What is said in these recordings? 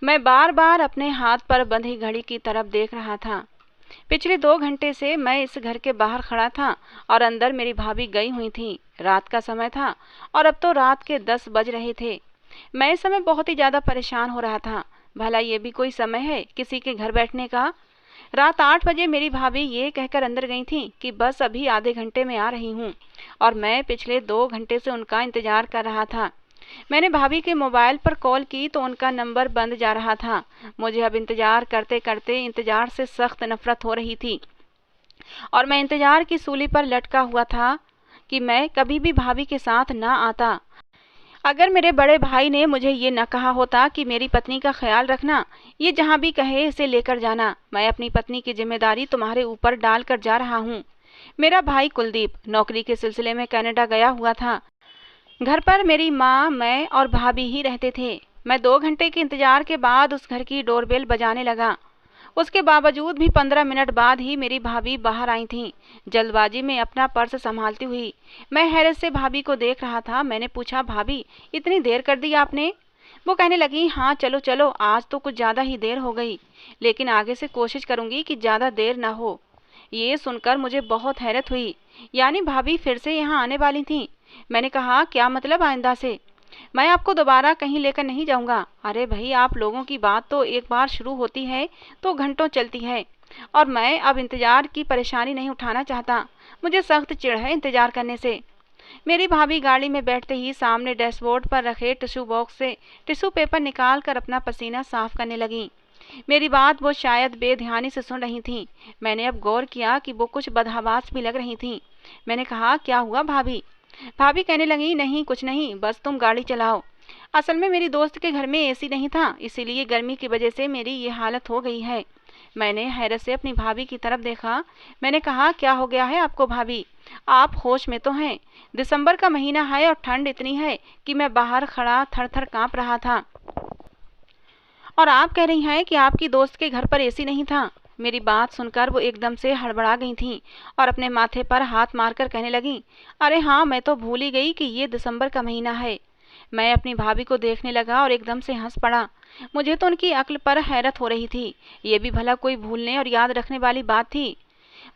मैं बार बार अपने हाथ पर बंधी घड़ी की तरफ देख रहा था। पिछले 2 घंटे से मैं इस घर के बाहर खड़ा था और अंदर मेरी भाभी गई हुई थी। रात का समय था और अब तो रात के 10 बज रहे थे। मैं इस समय बहुत ही ज्यादा परेशान हो रहा था। भला ये भी कोई समय है किसी के घर बैठने का। रात 8 बजे मेरी भाभी ये कहकर अंदर गई थी कि बस अभी आधे घंटे में आ रही हूँ, और मैं पिछले 2 घंटे से उनका इंतजार कर रहा था। मैंने भाभी के मोबाइल पर कॉल की तो उनका नंबर बंद जा रहा था। मुझे अब इंतजार करते करते इंतजार से सख्त नफरत हो रही थी और मैं इंतजार की सूली पर लटका हुआ था कि मैं कभी भी भाभी के साथ ना आता। अगर मेरे बड़े भाई ने मुझे ये न कहा होता कि मेरी पत्नी का ख्याल रखना, ये जहाँ भी कहे इसे लेकर जाना, मैं अपनी पत्नी की जिम्मेदारी तुम्हारे ऊपर डाल कर जा रहा हूँ। मेरा भाई कुलदीप नौकरी के सिलसिले में कनाडा गया हुआ था। घर पर मेरी माँ, मैं और भाभी ही रहते थे। मैं 2 घंटे के इंतजार के बाद उस घर की डोरबेल बजाने लगा। उसके बावजूद भी 15 मिनट बाद ही मेरी भाभी बाहर आई थीं, जल्दबाजी में अपना पर्स संभालती हुई। मैं हैरत से भाभी को देख रहा था। मैंने पूछा, भाभी इतनी देर कर दी आपने? वो कहने लगी, हाँ चलो चलो, आज तो कुछ ज़्यादा ही देर हो गई, लेकिन आगे से कोशिश करूंगी कि ज़्यादा देर ना हो। ये सुनकर मुझे बहुत हैरत हुई। यानी भाभी फिर से यहाँ आने वाली थी। मैंने कहा, क्या मतलब आइंदा से? मैं आपको दोबारा कहीं लेकर नहीं जाऊंगा। अरे भाई, आप लोगों की बात तो एक बार शुरू होती है तो घंटों चलती है, और मैं अब इंतजार की परेशानी नहीं उठाना चाहता। मुझे सख्त चिढ़ है इंतजार करने से। मेरी भाभी गाड़ी में बैठते ही सामने डैशबोर्ड पर रखे टिश्यू बॉक्स से टिश्यू पेपर निकाल कर अपना पसीना साफ करने लगी। मेरी बात वो शायद बेध्यानी से सुन रही थीं। मैंने अब गौर किया कि वो कुछ बदहवास भी लग रही थीं। मैंने कहा, क्या हुआ भाभी? भाभी कहने लगी, नहीं कुछ नहीं, बस तुम गाड़ी चलाओ। असल में मेरी दोस्त के घर में एसी नहीं था, इसीलिए गर्मी की वजह से मेरी ये हालत हो गई है। मैंने हैरत से अपनी भाभी की तरफ देखा। मैंने कहा, क्या हो गया है आपको भाभी? आप होश में तो हैं? दिसंबर का महीना है और ठंड इतनी है कि मैं बाहर खड़ा थर थर कांप रहा था, और आप कह रही हैं कि आपकी दोस्त के घर पर एसी नहीं था। मेरी बात सुनकर वो एकदम से हड़बड़ा गई थीं और अपने माथे पर हाथ मारकर कहने लगी, अरे हाँ, मैं तो भूल ही गई कि ये दिसंबर का महीना है। मैं अपनी भाभी को देखने लगा और एकदम से हंस पड़ा। मुझे तो उनकी अक्ल पर हैरत हो रही थी। ये भी भला कोई भूलने और याद रखने वाली बात थी?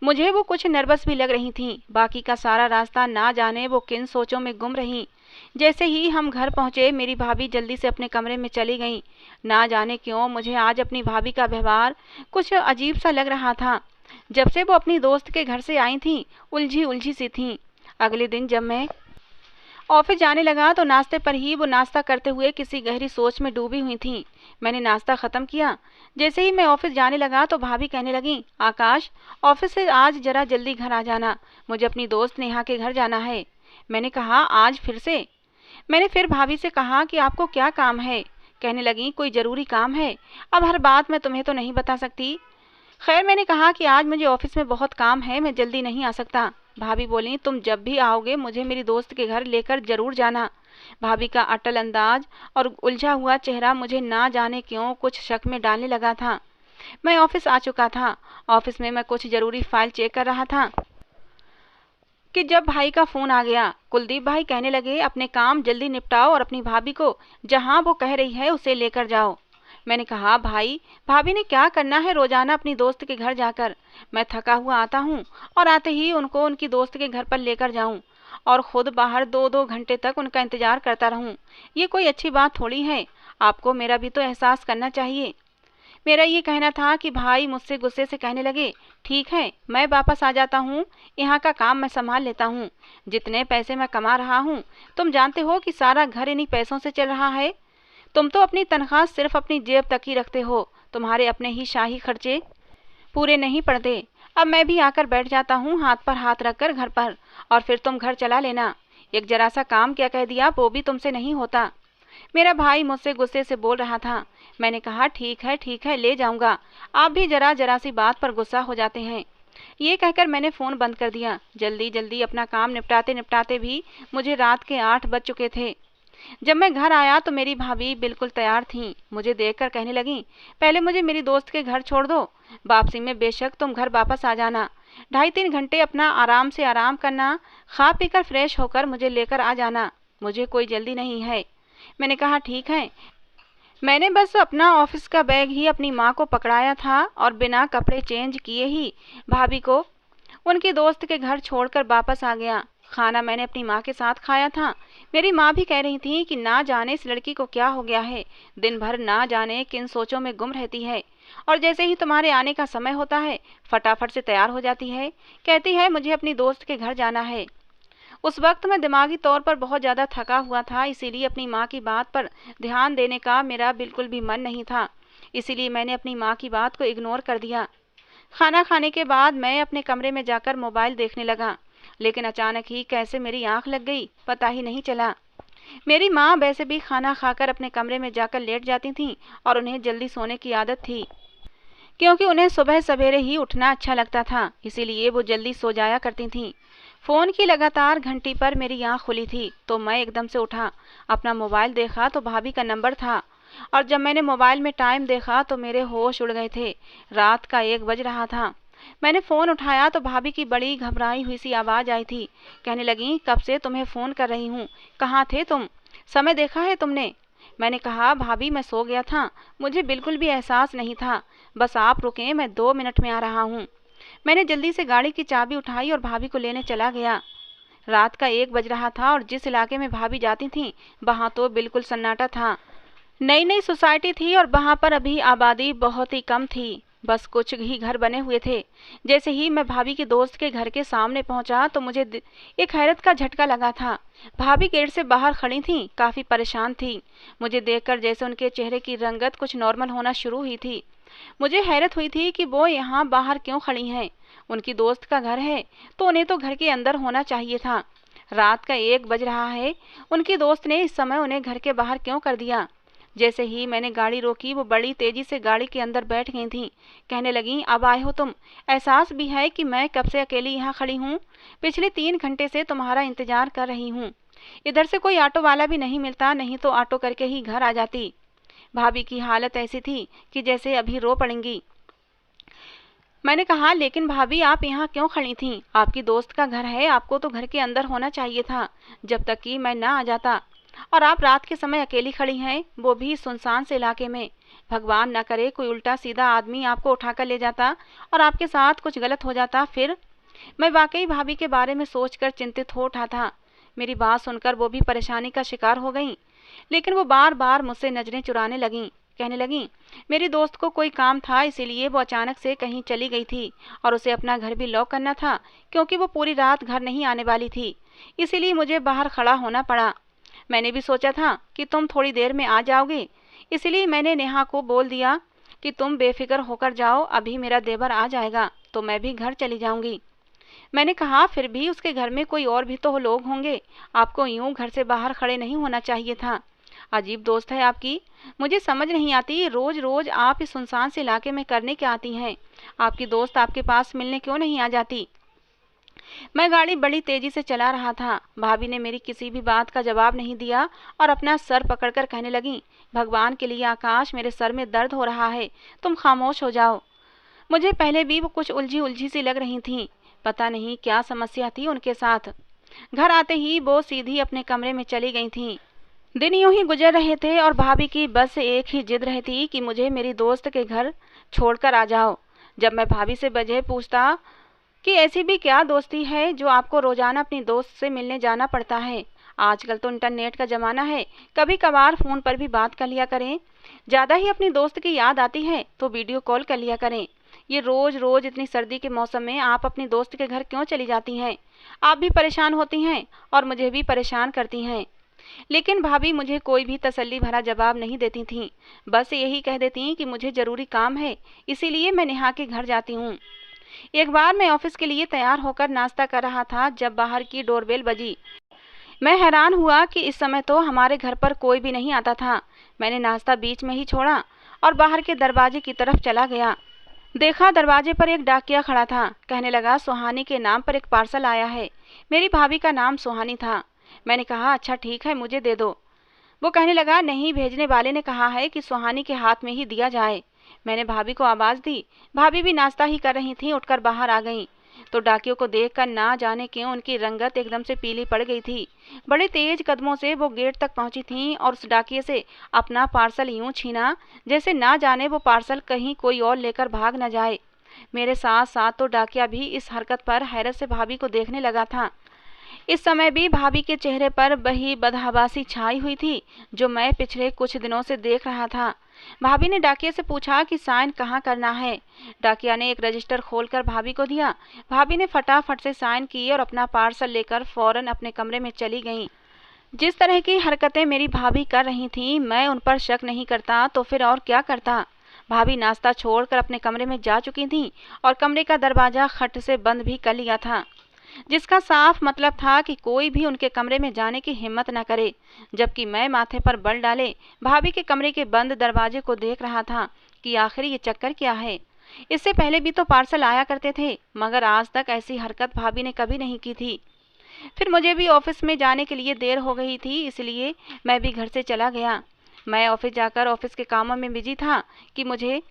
मुझे वो कुछ नर्वस भी लग रही थीं। बाकी का सारा रास्ता ना जाने वो किन सोचों में गुम रहीं। जैसे ही हम घर पहुंचे, मेरी भाभी जल्दी से अपने कमरे में चली गईं। ना जाने क्यों मुझे आज अपनी भाभी का व्यवहार कुछ अजीब सा लग रहा था। जब से वो अपनी दोस्त के घर से आई थीं, उलझी उलझी सी थीं। अगले दिन जब मैं ऑफिस जाने लगा तो नाश्ते पर ही वो नाश्ता करते हुए किसी गहरी सोच में डूबी हुई थीं। मैंने नाश्ता खत्म किया। जैसे ही मैं ऑफिस जाने लगा तो भाभी कहने लगी, आकाश, ऑफिस से आज जरा जल्दी घर आ जाना, मुझे अपनी दोस्त नेहा के घर जाना है। मैंने कहा, आज फिर से? मैंने फिर भाभी से कहा कि आपको क्या काम है? कहने लगी, कोई जरूरी काम है। अब हर बात मैं तुम्हें तो नहीं बता सकती। खैर, मैंने कहा कि आज मुझे ऑफिस में बहुत काम है, मैं जल्दी नहीं आ सकता। भाभी बोली, तुम जब भी आओगे मुझे मेरी दोस्त के घर लेकर जरूर जाना। भाभी का अटल अंदाज और उलझा हुआ चेहरा मुझे ना जाने क्यों कुछ शक में डालने लगा था। मैं ऑफिस आ चुका था। ऑफिस में मैं कुछ जरूरी फाइल चेक कर रहा था कि जब भाई का फोन आ गया। कुलदीप भाई कहने लगे, अपने काम जल्दी निपटाओ और अपनी भाभी को जहां वो कह रही है उसे लेकर जाओ। मैंने कहा, भाई, भाभी ने क्या करना है रोजाना अपनी दोस्त के घर जाकर? मैं थका हुआ आता हूँ और आते ही उनको उनकी दोस्त के घर पर लेकर जाऊं और खुद बाहर 2-2 घंटे तक उनका इंतजार करता रहूं। ये कोई अच्छी बात थोड़ी है। आपको मेरा भी तो एहसास करना चाहिए। मेरा ये कहना था कि भाई मुझसे गुस्से से कहने लगे, ठीक है, मैं वापस आ जाता हूँ, यहाँ का काम मैं संभाल लेता हूँ। जितने पैसे मैं कमा रहा हूँ, तुम जानते हो कि सारा घर इन्हीं पैसों से चल रहा है। तुम तो अपनी तनख्वाह सिर्फ अपनी जेब तक ही रखते हो, तुम्हारे अपने ही शाही खर्चे पूरे नहीं पड़ते। अब मैं भी आकर बैठ जाता हूँ हाथ पर हाथ रखकर घर पर, और फिर तुम घर चला लेना। एक जरा सा काम क्या कह दिया वो भी तुमसे नहीं होता। मेरा भाई मुझसे गुस्से से बोल रहा था। मैंने कहा, ठीक है, ले जाऊंगा। आप भी जरा जरा सी बात पर गुस्सा हो जाते हैं। ये कहकर मैंने फोन बंद कर दिया। जल्दी जल्दी अपना काम निपटाते निपटाते भी मुझे रात के 8 बज चुके थे। जब मैं घर आया तो मेरी भाभी बिल्कुल तैयार थीं। मुझे देखकर कहने लगी, पहले मुझे मेरी दोस्त के घर छोड़ दो, वापसी में बेशक तुम घर वापस आ जाना। 2.5-3 घंटे अपना आराम से आराम करना, खा पीकर फ्रेश होकर मुझे लेकर आ जाना। मुझे कोई जल्दी नहीं है। मैंने कहा, ठीक है, मैंने बस अपना ऑफिस का बैग ही अपनी माँ को पकड़ाया था और बिना कपड़े चेंज किए ही भाभी को उनकी दोस्त के घर छोड़कर वापस आ गया। खाना मैंने अपनी माँ के साथ खाया था। मेरी माँ भी कह रही थी कि ना जाने इस लड़की को क्या हो गया है, दिन भर ना जाने किन सोचों में गुम रहती है, और जैसे ही तुम्हारे आने का समय होता है फटाफट से तैयार हो जाती है, कहती है मुझे अपनी दोस्त के घर जाना है। उस वक्त मैं दिमागी तौर पर बहुत ज़्यादा थका हुआ था, इसीलिए अपनी माँ की बात पर ध्यान देने का मेरा बिल्कुल भी मन नहीं था। इसीलिए मैंने अपनी माँ की बात को इग्नोर कर दिया। खाना खाने के बाद मैं अपने कमरे में जाकर मोबाइल देखने लगा, लेकिन अचानक ही कैसे मेरी आंख लग गई पता ही नहीं चला। मेरी माँ वैसे भी खाना खाकर अपने कमरे में जाकर लेट जाती थीं और उन्हें जल्दी सोने की आदत थी, क्योंकि उन्हें सुबह सवेरे ही उठना अच्छा लगता था, इसीलिए वो जल्दी सो जाया करती थीं। फ़ोन की लगातार घंटी पर मेरी आँख खुली थी तो मैं एकदम से उठा। अपना मोबाइल देखा तो भाभी का नंबर था, और जब मैंने मोबाइल में टाइम देखा तो मेरे होश उड़ गए थे। रात का 1 बज रहा था। मैंने फ़ोन उठाया तो भाभी की बड़ी घबराई हुई सी आवाज़ आई थी। कहने लगी, कब से तुम्हें फ़ोन कर रही हूँ, कहाँ थे तुम, समय देखा है तुमने? मैंने कहा, भाभी मैं सो गया था, मुझे बिल्कुल भी एहसास नहीं था, बस आप रुकें, मैं 2 मिनट में आ रहा हूँ। मैंने जल्दी से गाड़ी की चाबी उठाई और भाभी को लेने चला गया। रात का 1 बज रहा था और जिस इलाके में भाभी जाती थीं वहाँ तो बिल्कुल सन्नाटा था। नई नई सोसाइटी थी और वहाँ पर अभी आबादी बहुत ही कम थी, बस कुछ ही घर बने हुए थे। जैसे ही मैं भाभी के दोस्त के घर के सामने पहुँचा तो मुझे एक हैरत का झटका लगा था। भाभी गेट से बाहर खड़ी थीं, काफ़ी परेशान थीं। मुझे देखकर जैसे उनके चेहरे की रंगत कुछ नॉर्मल होना शुरू हुई थी। मुझे हैरत हुई थी कि वो यहाँ बाहर क्यों खड़ी हैं। उनकी दोस्त का घर है तो उन्हें तो घर के अंदर होना चाहिए था। रात का 1 बज रहा है, उनकी दोस्त ने इस समय उन्हें घर के बाहर क्यों कर दिया? जैसे ही मैंने गाड़ी रोकी वो बड़ी तेजी से गाड़ी के अंदर बैठ गई थीं। कहने लगीं, अब आए हो तुम, एहसास भी है कि मैं कब से अकेली यहाँ खड़ी हूँ, पिछले 3 घंटे से तुम्हारा इंतजार कर रही हूँ। इधर से कोई ऑटो वाला भी नहीं मिलता, नहीं तो ऑटो करके ही घर आ जाती। भाभी की हालत ऐसी थी कि जैसे अभी रो पड़ेंगी। मैंने कहा, लेकिन भाभी आप यहाँ क्यों खड़ी थीं? आपकी दोस्त का घर है, आपको तो घर के अंदर होना चाहिए था जब तक कि मैं ना आ जाता, और आप रात के समय अकेली खड़ी हैं, वो भी सुनसान से इलाके में। भगवान न करे कोई उल्टा सीधा आदमी आपको उठाकर ले जाता और आपके साथ कुछ गलत हो जाता फिर। मैं वाकई भाभी के बारे में सोचकर चिंतित हो उठा था। मेरी बात सुनकर वो भी परेशानी का शिकार हो गईं, लेकिन वो बार बार मुझसे नजरें चुराने लगीं। कहने लगीं, मेरी दोस्त को कोई काम था इसीलिए वो अचानक से कहीं चली गई थी, और उसे अपना घर भी लॉक करना था क्योंकि वो पूरी रात घर नहीं आने वाली थी, इसीलिए मुझे बाहर खड़ा होना पड़ा। मैंने भी सोचा था कि तुम थोड़ी देर में आ जाओगे, इसलिए मैंने नेहा को बोल दिया कि तुम बेफिक्र होकर जाओ, अभी मेरा देवर आ जाएगा तो मैं भी घर चली जाऊंगी। मैंने कहा, फिर भी उसके घर में कोई और भी तो लोग होंगे, आपको यूं घर से बाहर खड़े नहीं होना चाहिए था। अजीब दोस्त है आपकी, मुझे समझ नहीं आती रोज रोज आप इस सुनसान से इलाके में करने क्या आती हैं। आपकी दोस्त आपके पास मिलने क्यों नहीं आ जाती? मैं गाड़ी बड़ी तेजी से चला रहा था। भाभी ने मेरी किसी भी बात का जवाब नहीं दिया और अपना सर पकड़कर कहने लगी, भगवान के लिए आकाश, मेरे सर में दर्द हो रहा है, तुम खामोश हो जाओ। मुझे पहले भी वो कुछ उलझी उलझी सी लग रही थीं, पता नहीं क्या समस्या थी उनके साथ। घर आते ही वो सीधी अपने कमरे में चली गई थीं। दिन यूं ही गुजर रहे थे और भाभी की बस एक ही जिद रहती कि मुझे मेरी दोस्त के घर छोड़कर आ जाओ। जब मैं भाभी से वजह पूछता कि ऐसी भी क्या दोस्ती है जो आपको रोजाना अपनी दोस्त से मिलने जाना पड़ता है, आजकल तो इंटरनेट का ज़माना है, कभी कभार फ़ोन पर भी बात कर लिया करें, ज़्यादा ही अपनी दोस्त की याद आती है तो वीडियो कॉल कर लिया करें। ये रोज़ रोज़ इतनी सर्दी के मौसम में आप अपनी दोस्त के घर क्यों चली जाती हैं? आप भी परेशान होती हैं और मुझे भी परेशान करती हैं। लेकिन भाभी मुझे कोई भी तसल्ली भरा जवाब नहीं देती थीं, बस यही कह देती कि मुझे ज़रूरी काम है, इसीलिए मैं नेहा के घर जाती हूँ। एक बार मैं ऑफिस के लिए तैयार होकर नाश्ता कर रहा था जब बाहर की डोरबेल बजी। मैं हैरान हुआ कि इस समय तो हमारे घर पर कोई भी नहीं आता था। मैंने नाश्ता बीच में ही छोड़ा और बाहर के दरवाजे की तरफ चला गया। देखा, दरवाजे पर एक डाकिया खड़ा था। कहने लगा, सुहानी के नाम पर एक पार्सल आया है। मेरी भाभी का नाम सुहानी था। मैंने कहा, अच्छा ठीक है, मुझे दे दो। वो कहने लगा, नहीं, भेजने वाले ने कहा है कि सुहानी के हाथ में ही दिया जाए। मैंने भाभी को आवाज़ दी। भाभी भी नाश्ता ही कर रही थीं, उठकर बाहर आ गईं। तो डाकियों को देखकर ना जाने क्यों उनकी रंगत एकदम से पीली पड़ गई थी। बड़े तेज कदमों से वो गेट तक पहुंची थीं और उस डाकिये से अपना पार्सल यूं छीना जैसे ना जाने वो पार्सल कहीं कोई और लेकर भाग न जाए। मेरे साथ साथ तो डाकिया भी इस हरकत पर हैरत से भाभी को देखने लगा था। इस समय भी भाभी के चेहरे पर वही बदहवासी छाई हुई थी जो मैं पिछले कुछ दिनों से देख रहा था। भाभी ने डाकिया से पूछा कि साइन कहाँ करना है। डाकिया ने एक रजिस्टर खोलकर भाभी को दिया। भाभी ने फटाफट से साइन किए और अपना पार्सल लेकर फौरन अपने कमरे में चली गईं। जिस तरह की हरकतें मेरी भाभी कर रही थीं, मैं उन पर शक नहीं करता तो फिर और क्या करता। भाभी नाश्ता छोड़कर अपने कमरे में जा चुकी थीं और कमरे का दरवाजा खट से बंद भी कर लिया था, जिसका साफ मतलब था कि कोई भी उनके कमरे में जाने की हिम्मत न करे। जबकि मैं माथे पर बल डाले भाभी के कमरे के बंद दरवाजे को देख रहा था कि आखिर ये चक्कर क्या है। इससे पहले भी तो पार्सल आया करते थे, मगर आज तक ऐसी हरकत भाभी ने कभी नहीं की थी। फिर मुझे भी ऑफिस में जाने के लिए देर हो गई थी, इसलिए मैं भी घर से चला गया। मैं ऑफिस जाकर ऑफिस के कामों में बिजी था कि मुझे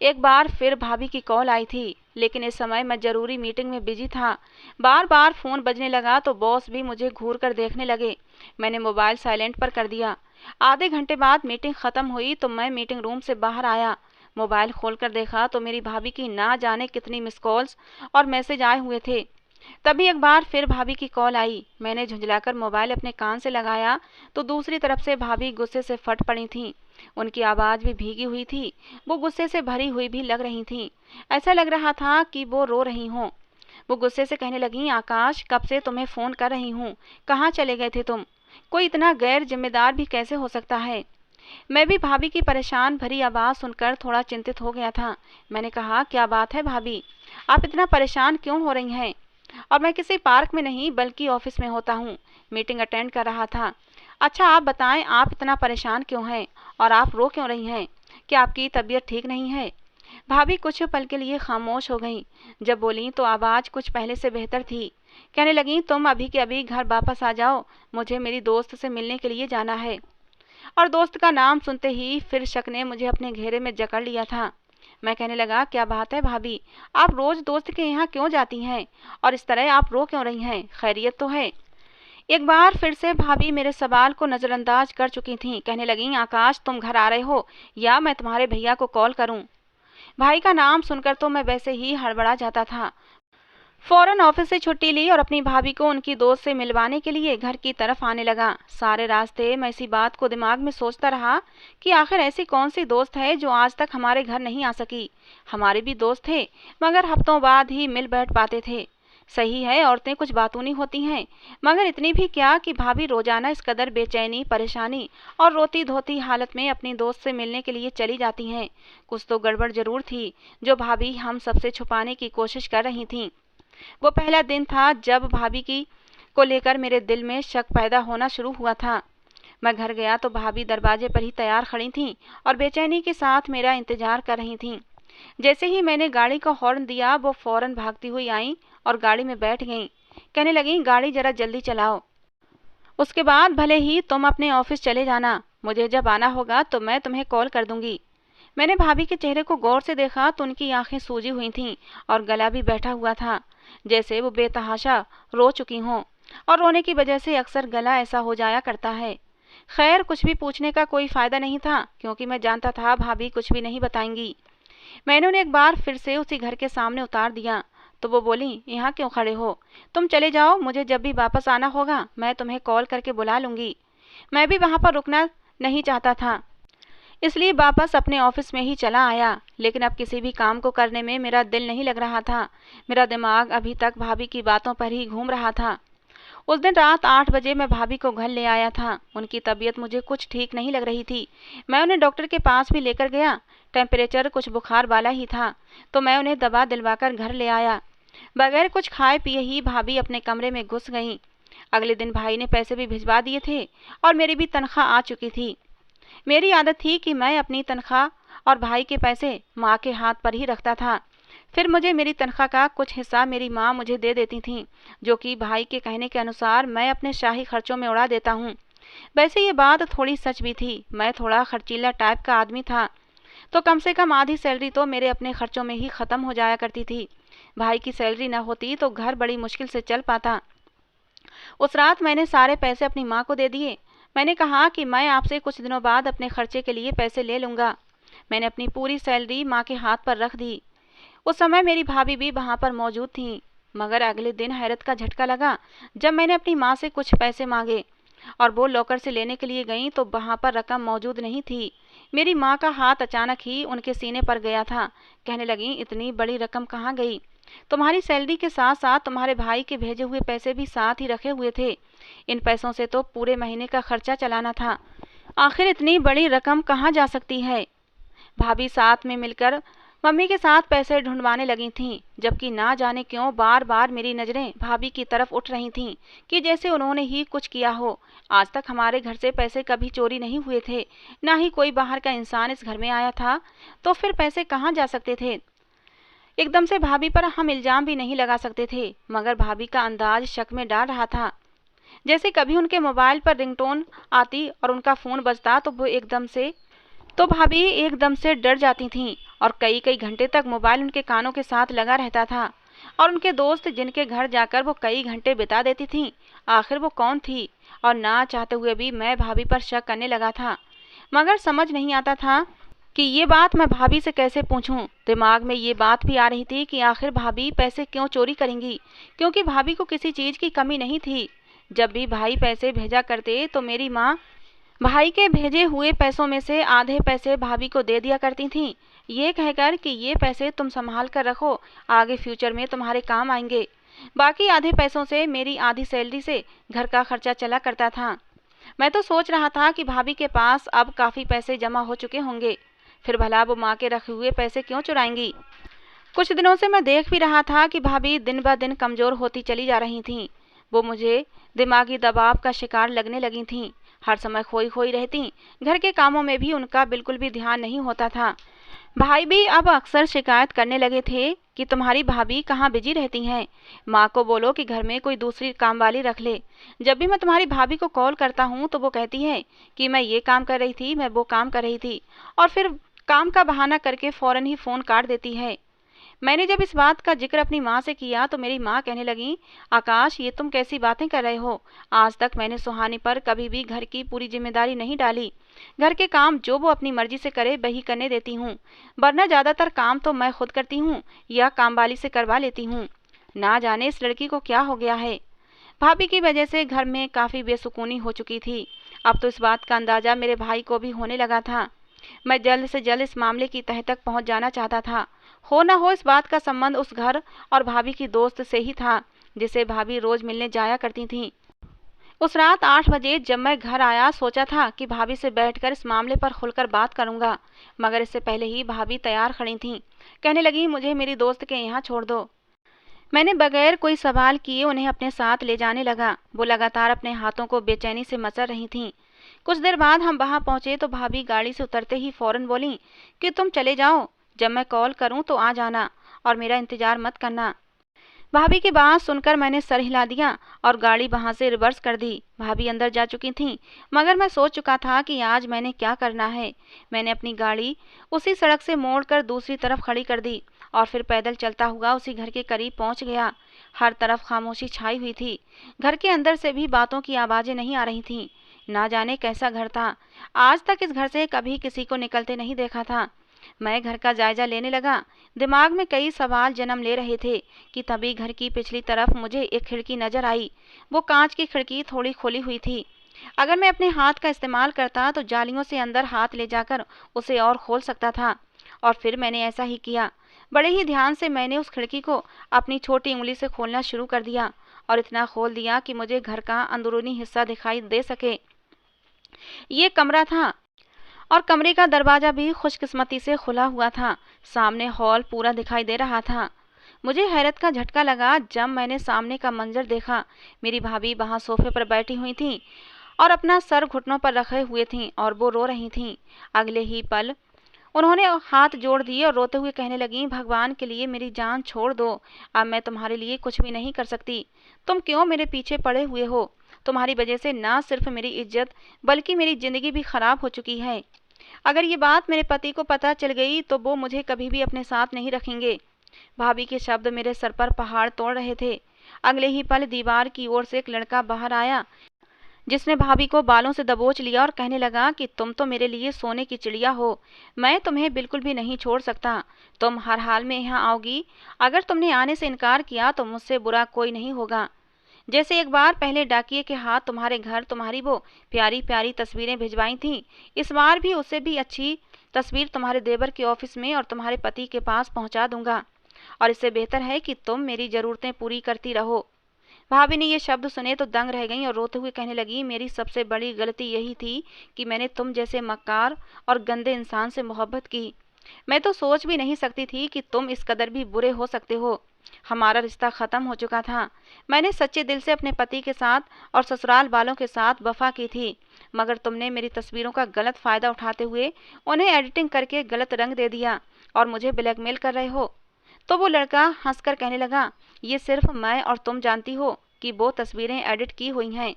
एक बार फिर भाभी की कॉल आई थी, लेकिन इस समय मैं जरूरी मीटिंग में बिजी था। बार बार फोन बजने लगा तो बॉस भी मुझे घूर कर देखने लगे। मैंने मोबाइल साइलेंट पर कर दिया। आधे घंटे बाद मीटिंग खत्म हुई तो मैं मीटिंग रूम से बाहर आया। मोबाइल खोलकर देखा तो मेरी भाभी की ना जाने कितनी मिस कॉल्स और मैसेज आए हुए थे। तभी एक बार फिर भाभी की कॉल आई। मैंने झुंझलाकर मोबाइल अपने कान से लगाया तो दूसरी तरफ से भाभी गुस्से से फट पड़ी थीं। उनकी आवाज़ भी भीगी हुई थी। वो गुस्से से भरी हुई भी लग रही थीं। ऐसा लग रहा था कि वो रो रही हों। वो गुस्से से कहने लगी, आकाश, कब से तुम्हें फ़ोन कर रही हूँ, कहाँ चले गए थे तुम? कोई इतना गैर जिम्मेदार भी कैसे हो सकता है? मैं भी भाभी की परेशान भरी आवाज़ सुनकर थोड़ा चिंतित हो गया था। मैंने कहा, क्या बात है भाभी, आप इतना परेशान क्यों हो रही हैं? और मैं किसी पार्क में नहीं बल्कि ऑफिस में होता हूँ, मीटिंग अटेंड कर रहा था। अच्छा आप बताएं, आप इतना परेशान क्यों हैं और आप रो क्यों रही हैं? क्या आपकी तबीयत ठीक नहीं है? भाभी कुछ पल के लिए खामोश हो गईं। जब बोली तो आवाज़ कुछ पहले से बेहतर थी। कहने लगी, तुम अभी के अभी घर वापस आ जाओ, मुझे मेरी दोस्त से मिलने के लिए जाना है। और दोस्त का नाम सुनते ही फिर शक ने मुझे अपने घेरे में जकड़ लिया था। मैं कहने लगा, क्या बात है भाभी, आप रोज दोस्त के यहाँ क्यों जाती हैं और इस तरह आप रो क्यों रही हैं? खैरियत तो है? एक बार फिर से भाभी मेरे सवाल को नज़रअंदाज कर चुकी थीं। कहने लगी, आकाश, तुम घर आ रहे हो या मैं तुम्हारे भैया को कॉल करूं? भाई का नाम सुनकर तो मैं वैसे ही हड़बड़ा जाता था। फौरन ऑफिस से छुट्टी ली और अपनी भाभी को उनकी दोस्त से मिलवाने के लिए घर की तरफ आने लगा। सारे रास्ते मैं इसी बात को दिमाग में सोचता रहा कि आखिर ऐसी कौन सी दोस्त है जो आज तक हमारे घर नहीं आ सकी। हमारे भी दोस्त थे, मगर हफ्तों बाद ही मिल बैठ पाते थे। सही है, औरतें कुछ बातूनी होती हैं, मगर इतनी भी क्या कि भाभी रोजाना इस कदर बेचैनी, परेशानी और रोती धोती हालत में अपनी दोस्त से मिलने के लिए चली जाती हैं। कुछ तो गड़बड़ जरूर थी जो भाभी हम सबसे छुपाने की कोशिश कर रही थीं। वो पहला दिन था जब भाभी की को लेकर मेरे दिल में शक पैदा होना शुरू हुआ था। मैं घर गया तो भाभी दरवाजे पर ही तैयार खड़ी थीं और बेचैनी के साथ मेरा इंतजार कर रही थीं। जैसे ही मैंने गाड़ी का हॉर्न दिया वो फौरन भागती हुई आईं और गाड़ी में बैठ गईं। कहने लगी, गाड़ी जरा जल्दी चलाओ, उसके बाद भले ही तुम अपने ऑफिस चले जाना, मुझे जब आना होगा तो मैं तुम्हें कॉल कर दूंगी। मैंने भाभी के चेहरे को गौर से देखा तो उनकी आंखें सूजी हुई थीं और गला भी बैठा हुआ था, जैसे वो बेतहाशा रो चुकी हों। और रोने की वजह से अक्सर गला ऐसा हो जाया करता है। खैर, कुछ भी पूछने का कोई फायदा नहीं था क्योंकि मैं जानता था भाभी कुछ भी नहीं बताएंगी। मैंने उन्हें एक बार फिर से उसी घर के सामने उतार दिया तो वो बोली, यहाँ क्यों खड़े हो, तुम चले जाओ, मुझे जब भी वापस आना होगा मैं तुम्हें कॉल करके बुला लूंगी। मैं भी वहाँ पर रुकना नहीं चाहता था, इसलिए वापस अपने ऑफिस में ही चला आया। लेकिन अब किसी भी काम को करने में मेरा दिल नहीं लग रहा था। मेरा दिमाग अभी तक भाभी की बातों पर ही घूम रहा था। उस दिन रात 8 बजे मैं भाभी को घर ले आया था। उनकी तबीयत मुझे कुछ ठीक नहीं लग रही थी। मैं उन्हें डॉक्टर के पास भी लेकर गया। टेम्परेचर कुछ बुखार वाला ही था तो मैं उन्हें दवा दिलवाकर घर ले आया। बगैर कुछ खाए पिए ही भाभी अपने कमरे में घुस गईं। अगले दिन भाई ने पैसे भी भिजवा दिए थे और मेरी भी तनख्वाह आ चुकी थी। मेरी आदत थी कि मैं अपनी तनख्वाह और भाई के पैसे माँ के हाथ पर ही रखता था। फिर मुझे मेरी तनख्वाह का कुछ हिस्सा मेरी माँ मुझे दे देती थी, जो कि भाई के कहने के अनुसार मैं अपने शाही खर्चों में उड़ा देता हूँ। वैसे ये बात थोड़ी सच भी थी। मैं थोड़ा खर्चीला टाइप का आदमी था तो कम से कम आधी सैलरी तो मेरे अपने खर्चों में ही ख़त्म हो जाया करती थी। भाई की सैलरी न होती तो घर बड़ी मुश्किल से चल पाता। उस रात मैंने सारे पैसे अपनी माँ को दे दिए। मैंने कहा कि मैं आपसे कुछ दिनों बाद अपने खर्चे के लिए पैसे ले लूँगा। मैंने अपनी पूरी सैलरी माँ के हाथ पर रख दी। उस समय मेरी भाभी भी वहाँ पर मौजूद थीं। मगर अगले दिन हैरत का झटका लगा जब मैंने अपनी माँ से कुछ पैसे मांगे और वो लॉकर से लेने के लिए गईं तो वहाँ पर रकम मौजूद नहीं थी। मेरी माँ का हाथ अचानक ही उनके सीने पर गया था। कहने लगीं, इतनी बड़ी रकम कहाँ गई? तुम्हारी सैलरी के साथ साथ तुम्हारे भाई के भेजे हुए पैसे भी साथ ही रखे हुए थे। इन पैसों से तो पूरे महीने का खर्चा चलाना था। आखिर इतनी बड़ी रकम कहाँ जा सकती है? भाभी साथ में मिलकर मम्मी के साथ पैसे ढूंढवाने लगी थीं, जबकि ना जाने क्यों बार बार मेरी नज़रें भाभी की तरफ उठ रही थीं कि जैसे उन्होंने ही कुछ किया हो। आज तक हमारे घर से पैसे कभी चोरी नहीं हुए थे, ना ही कोई बाहर का इंसान इस घर में आया था, तो फिर पैसे कहाँ जा सकते थे? एकदम से भाभी पर हम इल्ज़ाम भी नहीं लगा सकते थे, मगर भाभी का अंदाज शक में डाल रहा था। जैसे कभी उनके मोबाइल पर रिंगटोन आती और उनका फ़ोन बजता तो भाभी एकदम से डर जाती थीं और कई कई घंटे तक मोबाइल उनके कानों के साथ लगा रहता था। और उनके दोस्त जिनके घर जाकर वो कई घंटे बिता देती थीं, आखिर वो कौन थी? और ना चाहते हुए भी मैं भाभी पर शक करने लगा था, मगर समझ नहीं आता था कि ये बात मैं भाभी से कैसे पूछूं। दिमाग में ये बात भी आ रही थी कि आखिर भाभी पैसे क्यों चोरी करेंगी, क्योंकि भाभी को किसी चीज़ की कमी नहीं थी। जब भी भाई पैसे भेजा करते तो मेरी माँ भाई के भेजे हुए पैसों में से आधे पैसे भाभी को दे दिया करती थीं, ये कहकर कि ये पैसे तुम संभाल कर रखो, आगे फ्यूचर में तुम्हारे काम आएंगे। बाकी आधे पैसों से मेरी आधी सैलरी से घर का खर्चा चला करता था। मैं तो सोच रहा था कि भाभी के पास अब काफ़ी पैसे जमा हो चुके होंगे, फिर भला वो माँ के रखे हुए पैसे क्यों चुराएंगी? कुछ दिनों से मैं देख भी रहा था कि भाभी दिन ब दिन कमज़ोर होती चली जा रही थीं। वो मुझे दिमागी दबाव का शिकार लगने लगी थीं। हर समय खोई खोई रहती। घर के कामों में भी उनका बिल्कुल भी ध्यान नहीं होता था। भाई भी अब अक्सर शिकायत करने लगे थे कि तुम्हारी भाभी कहाँ बिजी रहती हैं। माँ को बोलो कि घर में कोई दूसरी काम वाली रख ले। जब भी मैं तुम्हारी भाभी को कॉल करता हूँ तो वो कहती है कि मैं ये काम कर रही थी, मैं वो काम कर रही थी, और फिर काम का बहाना करके फ़ौरन ही फ़ोन काट देती है। मैंने जब इस बात का जिक्र अपनी माँ से किया तो मेरी माँ कहने लगी, आकाश, ये तुम कैसी बातें कर रहे हो? आज तक मैंने सुहानी पर कभी भी घर की पूरी जिम्मेदारी नहीं डाली। घर के काम जो वो अपनी मर्जी से करे वही करने देती हूँ, वरना ज़्यादातर काम तो मैं खुद करती हूँ या काम वाली से करवा लेती हूँ। ना जाने इस लड़की को क्या हो गया है। भाभी की वजह से घर में काफ़ी बेसुकूनी हो चुकी थी। अब तो इस बात का अंदाज़ा मेरे भाई को भी होने लगा था। मैं जल्द से जल्द इस मामले की तह तक पहुंच जाना चाहता था। हो न हो इस बात का संबंध उस घर और भाभी की दोस्त से ही था जिसे भाभी रोज मिलने जाया करती थीं। उस रात 8 बजे जब मैं घर आया सोचा था कि भाभी से बैठकर इस मामले पर खुलकर बात करूंगा, मगर इससे पहले ही भाभी तैयार खड़ी थीं। कहने लगी, मुझे मेरी दोस्त के यहाँ छोड़ दो। मैंने बगैर कोई सवाल किए उन्हें अपने साथ ले जाने लगा। वो लगातार अपने हाथों को बेचैनी से मसल रही थीं। कुछ देर बाद हम वहां पहुंचे तो भाभी गाड़ी से उतरते ही फौरन बोली कि तुम चले जाओ, जब मैं कॉल करूं तो आ जाना और मेरा इंतजार मत करना। भाभी की बात सुनकर मैंने सर हिला दिया और गाड़ी वहां से रिवर्स कर दी। भाभी अंदर जा चुकी थीं, मगर मैं सोच चुका था कि आज मैंने क्या करना है। मैंने अपनी गाड़ी उसी सड़क से मोड़कर दूसरी तरफ खड़ी कर दी और फिर पैदल चलता हुआ उसी घर के करीब पहुंच गया। हर तरफ खामोशी छाई हुई थी। घर के अंदर से भी बातों की आवाज़ें नहीं आ रही थीं। ना जाने कैसा घर था। आज तक इस घर से कभी किसी को निकलते नहीं देखा था। मैं घर का जायजा लेने लगा। दिमाग में कई सवाल जन्म ले रहे थे कि तभी घर की पिछली तरफ मुझे एक खिड़की नजर आई। वो कांच की खिड़की थोड़ी खोली हुई थी। अगर मैं अपने हाथ का इस्तेमाल करता तो जालियों से अंदर हाथ ले जाकर उसे और खोल सकता था, और फिर मैंने ऐसा ही किया। बड़े ही ध्यान से मैंने उस खिड़की को अपनी छोटी उंगली से खोलना शुरू कर दिया और इतना खोल दिया कि मुझे घर का अंदरूनी हिस्सा दिखाई दे सके। ये कमरा था और कमरे का दरवाजा भी खुशकिस्मती से खुला हुआ था। सामने हॉल पूरा दिखाई दे रहा था। मुझे हैरत का झटका लगा जब मैंने सामने का मंजर देखा। मेरी भाभी वहां सोफे पर बैठी हुई थीं और अपना सर घुटनों पर रखे हुए थीं और वो रो रही थीं। अगले ही पल उन्होंने हाथ जोड़ दिए और रोते हुए कहने लगी, भगवान के लिए मेरी जान छोड़ दो, अब मैं तुम्हारे लिए कुछ भी नहीं कर सकती। तुम क्यों मेरे पीछे पड़े हुए हो? तुम्हारी वजह से ना सिर्फ मेरी इज्जत बल्कि मेरी जिंदगी भी खराब हो चुकी है। अगर ये बात मेरे पति को पता चल गई तो वो मुझे कभी भी अपने साथ नहीं रखेंगे। भाभी के शब्द मेरे सर पर पहाड़ तोड़ रहे थे। अगले ही पल दीवार की ओर से एक लड़का बाहर आया, जिसने भाभी को बालों से दबोच लिया और कहने लगा कि तुम तो मेरे लिए सोने की चिड़िया हो, मैं तुम्हें बिल्कुल भी नहीं छोड़ सकता, तुम हर हाल में यहाँ आओगी, अगर तुमने आने से इनकार किया तो मुझसे बुरा कोई नहीं होगा। जैसे एक बार पहले डाकिए के हाथ तुम्हारे घर तुम्हारी वो प्यारी प्यारी तस्वीरें भिजवाई थीं, इस बार भी उससे भी अच्छी तस्वीर तुम्हारे देवर के ऑफिस में और तुम्हारे पति के पास पहुंचा दूंगा, और इससे बेहतर है कि तुम मेरी ज़रूरतें पूरी करती रहो। भाभी ने ये शब्द सुने तो दंग रह गईं और रोते हुए कहने लगी, मेरी सबसे बड़ी गलती यही थी कि मैंने तुम जैसे मक्कार और गंदे इंसान से मोहब्बत की। मैं तो सोच भी नहीं सकती थी कि तुम इस कदर भी बुरे हो सकते हो। हमारा रिश्ता ख़त्म हो चुका था। मैंने सच्चे दिल से अपने पति के साथ और ससुराल वालों के साथ वफा की थी, मगर तुमने मेरी तस्वीरों का गलत फ़ायदा उठाते हुए उन्हें एडिटिंग करके गलत रंग दे दिया और मुझे ब्लैकमेल कर रहे हो। तो वो लड़का हंसकर कहने लगा, ये सिर्फ मैं और तुम जानती हो कि वो तस्वीरें एडिट की हुई हैं,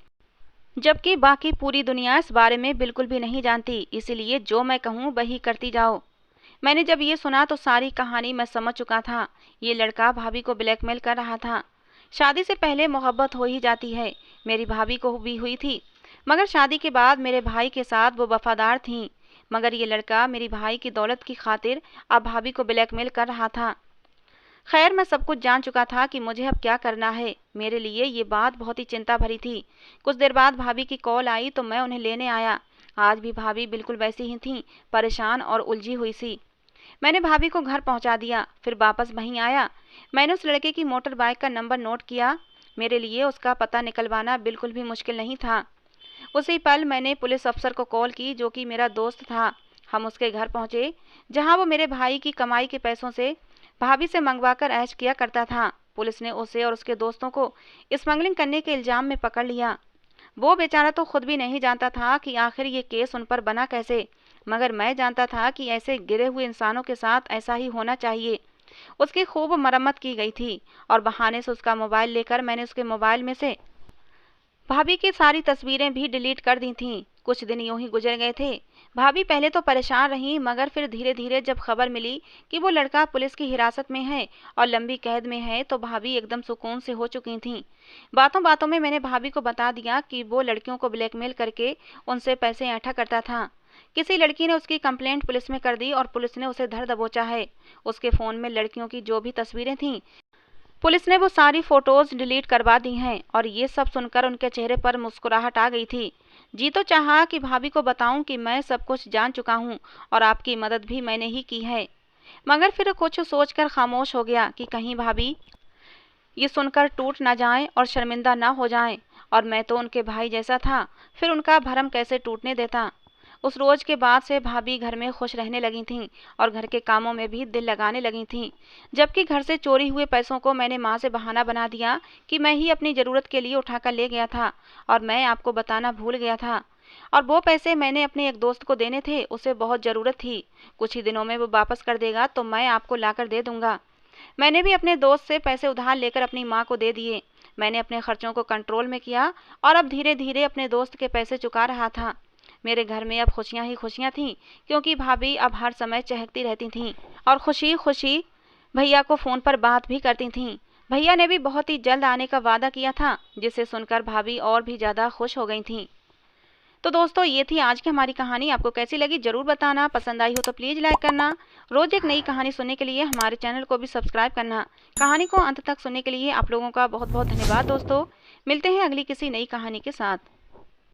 जबकि बाकी पूरी दुनिया इस बारे में बिल्कुल भी नहीं जानती, इसीलिए जो मैं कहूँ वही करती जाओ। मैंने जब ये सुना तो सारी कहानी मैं समझ चुका था। ये लड़का भाभी को ब्लैकमेल कर रहा था। शादी से पहले मोहब्बत हो ही जाती है, मेरी भाभी को भी हुई थी, मगर शादी के बाद मेरे भाई के साथ वो वफादार थीं, मगर ये लड़का मेरी भाई की दौलत की खातिर अब भाभी को ब्लैकमेल कर रहा था। खैर, मैं सब कुछ जान चुका था कि मुझे अब क्या करना है। मेरे लिए ये बात बहुत ही चिंता भरी थी। कुछ देर बाद भाभी की कॉल आई तो मैं उन्हें लेने आया। आज भी भाभी बिल्कुल वैसी ही थीं, परेशान और उलझी हुई सी। मैंने भाभी को घर पहुंचा दिया, फिर वापस वहीं आया। मैंने उस लड़के की मोटर बाइक का नंबर नोट किया। मेरे लिए उसका पता निकलवाना बिल्कुल भी मुश्किल नहीं था। उसी पल मैंने पुलिस अफसर को कॉल की, जो कि मेरा दोस्त था। हम उसके घर पहुंचे, जहां वो मेरे भाई की कमाई के पैसों से भाभी से मंगवाकर ऐश किया करता था। पुलिस ने उसे और उसके दोस्तों को स्मगलिंग करने के इल्जाम में पकड़ लिया। वो बेचारा तो खुद भी नहीं जानता था कि आखिर ये केस उन पर बना कैसे, मगर मैं जानता था कि ऐसे गिरे हुए इंसानों के साथ ऐसा ही होना चाहिए। उसकी खूब मरम्मत की गई थी और बहाने से उसका मोबाइल लेकर मैंने उसके मोबाइल में से भाभी की सारी तस्वीरें भी डिलीट कर दी थीं। कुछ दिन यूं ही गुजर गए थे। भाभी पहले तो परेशान रहीं, मगर फिर धीरे धीरे जब खबर मिली कि वो लड़का पुलिस की हिरासत में है और लंबी कैद में है, तो भाभी एकदम सुकून से हो चुकी थीं। बातों बातों में मैंने भाभी को बता दिया कि वो लड़कियों को ब्लैकमेल करके उनसे पैसे ऐंठा करता था। किसी लड़की ने उसकी कंप्लेंट पुलिस में कर दी और पुलिस ने उसे धर दबोचा है। उसके फ़ोन में लड़कियों की जो भी तस्वीरें थीं, पुलिस ने वो सारी फोटोज डिलीट करवा दी हैं। और ये सब सुनकर उनके चेहरे पर मुस्कुराहट आ गई थी। जी तो चाहा कि भाभी को बताऊं कि मैं सब कुछ जान चुका हूं और आपकी मदद भी मैंने ही की है, मगर फिर कुछ सोचकर खामोश हो गया कि कहीं भाभी ये सुनकर टूट ना जाएं और शर्मिंदा ना हो जाएं। और मैं तो उनके भाई जैसा था, फिर उनका भरम कैसे टूटने देता। उस रोज के बाद से भाभी घर में खुश रहने लगी थीं और घर के कामों में भी दिल लगाने लगी थीं, जबकि घर से चोरी हुए पैसों को मैंने माँ से बहाना बना दिया कि मैं ही अपनी ज़रूरत के लिए उठाकर ले गया था और मैं आपको बताना भूल गया था। और वो पैसे मैंने अपने एक दोस्त को देने थे, उसे बहुत ज़रूरत थी। कुछ ही दिनों में वो वापस कर देगा तो मैं आपको लाकर दे दूंगा। मैंने भी अपने दोस्त से पैसे उधार लेकर अपनी माँ को दे दिए। मैंने अपने खर्चों को कंट्रोल में किया और अब धीरे धीरे अपने दोस्त के पैसे चुका रहा था। मेरे घर में अब खुशियां ही खुशियां थीं, क्योंकि भाभी अब हर समय चहकती रहती थीं और खुशी खुशी भैया को फ़ोन पर बात भी करती थीं। भैया ने भी बहुत ही जल्द आने का वादा किया था, जिसे सुनकर भाभी और भी ज़्यादा खुश हो गई थीं। तो दोस्तों, ये थी आज की हमारी कहानी। आपको कैसी लगी ज़रूर बताना। पसंद आई हो तो प्लीज़ लाइक करना। रोज़ एक नई कहानी सुनने के लिए हमारे चैनल को भी सब्सक्राइब करना। कहानी को अंत तक सुनने के लिए आप लोगों का बहुत बहुत धन्यवाद दोस्तों। मिलते हैं अगली किसी नई कहानी के साथ।